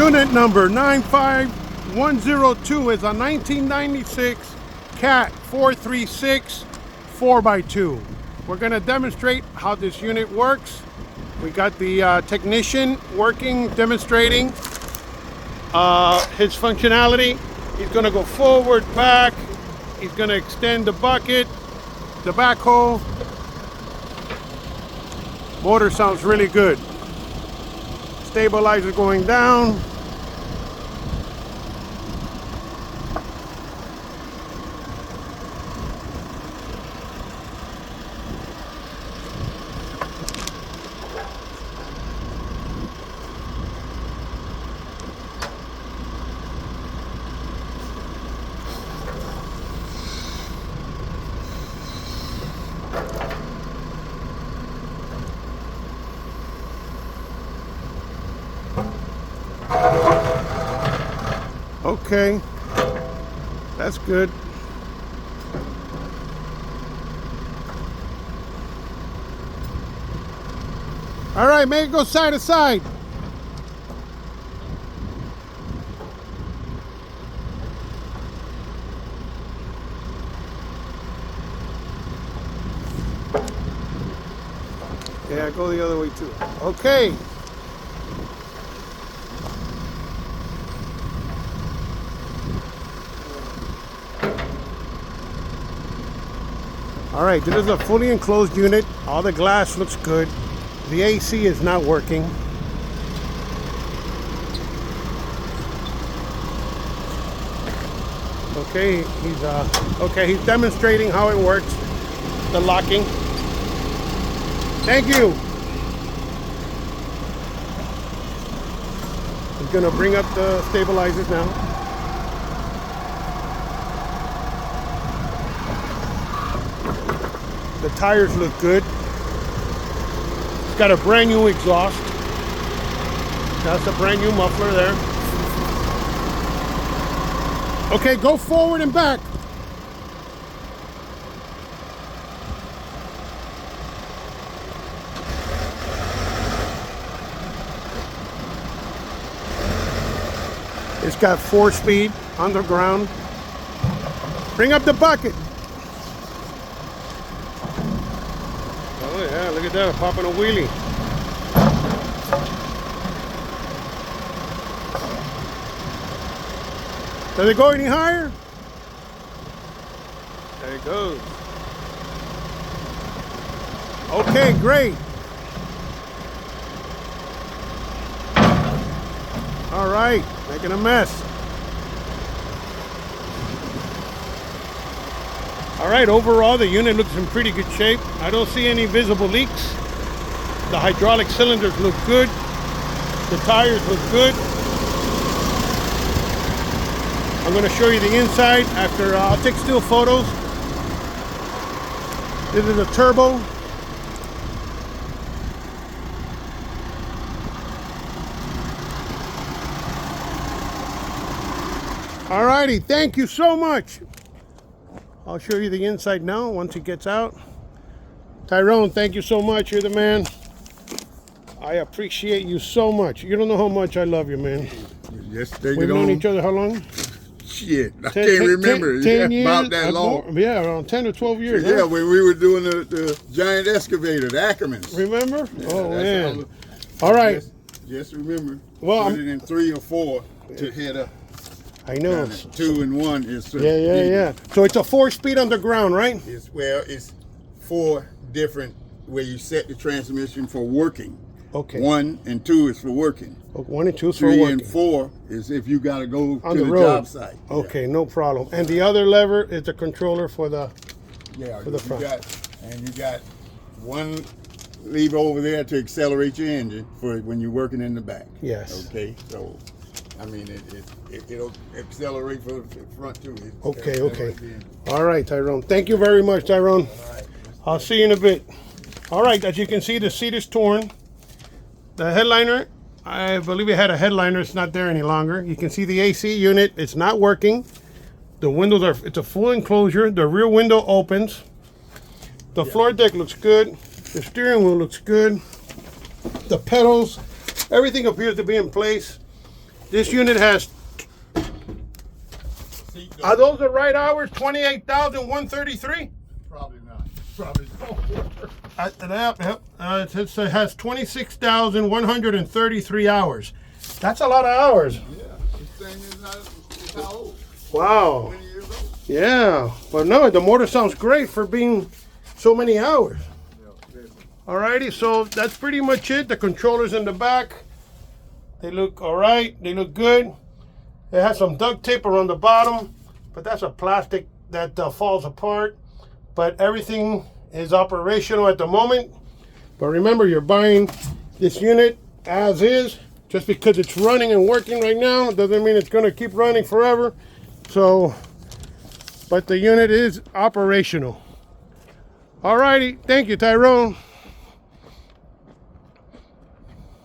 Unit number 95102 is a 1996 Cat 436 4x2. We're going to demonstrate how this unit works. We got the technician working, demonstrating his functionality. He's going to go forward, back. He's going to extend the bucket, the backhoe. Motor sounds really good. Stabilizer going down. Okay, that's good. All right, make it go side to side. Yeah, go the other way too. Okay. All right, this is a fully enclosed unit. All the glass looks good. The AC is not working. Okay, he's demonstrating how it works. The locking. Thank you. He's gonna bring up the stabilizers now. The tires look good. It's got a brand new exhaust. That's a brand new muffler there. Okay, go forward and back. It's got 4-speed underground. Bring up the bucket. Oh yeah, look at that, popping a wheelie. Does it go any higher? There it goes. Okay, great. All right, making a mess. All right, overall the unit looks in pretty good shape. I don't see any visible leaks. The hydraulic cylinders look good. The tires look good. I'm going to show you the inside after I'll take still photos. This is a turbo. All righty, thank you so much. I'll show you the inside now once it gets out. Tyrone, thank you so much. You're the man. I appreciate you so much. You don't know how much I love you, man. Yes, take We've it known on. each other how long? Shit, I can't remember. 10 years, about that long. Yeah, around 10 or 12 years. Yeah, huh? when we were doing the giant excavator, the Ackermans. Remember? Yeah, oh, that's man. All right. Just remember, Well, put it in 3 or 4 to head up. I know. 2 and 1 is Yeah. So it's a 4-speed underground, right? It's 4 different where you set the transmission for working. Okay. 1 and 2 is for working. 1 and 2 is for 3 working. and 4 is if you got to go On to the the road. job site. Okay, no problem. And the other lever is the controller for the Yeah, for the front. You got one lever over there to accelerate your engine for when you're working in the back. Yes. Okay, so I mean it'll accelerate for the front too. Okay. All right, Tyrone. Thank you very much, Tyrone. All right. I'll see you in a bit. All right, as you can see, the seat is torn. The headliner, I believe it had a headliner. It's not there any longer. You can see the AC unit. It's not working. The windows are, it's a full enclosure. The rear window opens. The floor deck looks good. The steering wheel looks good. The pedals, everything appears to be in place. This unit has, are those the right hours? 28,133? Probably not. Probably don't work. It has 26,133 hours. That's a lot of hours. Yeah, this thing is not, it's how old? Wow. 20 years old. Yeah. But no, the motor sounds great for being so many hours. Yeah, Alrighty, so that's pretty much it. The controllers in the back, they look all right. They look good. It has some duct tape around the bottom, but that's a plastic that falls apart. But everything is operational at the moment. But remember, you're buying this unit as is. Just because it's running and working right now doesn't mean it's going to keep running forever. So, but the unit is operational. Alrighty, thank you, Tyrone.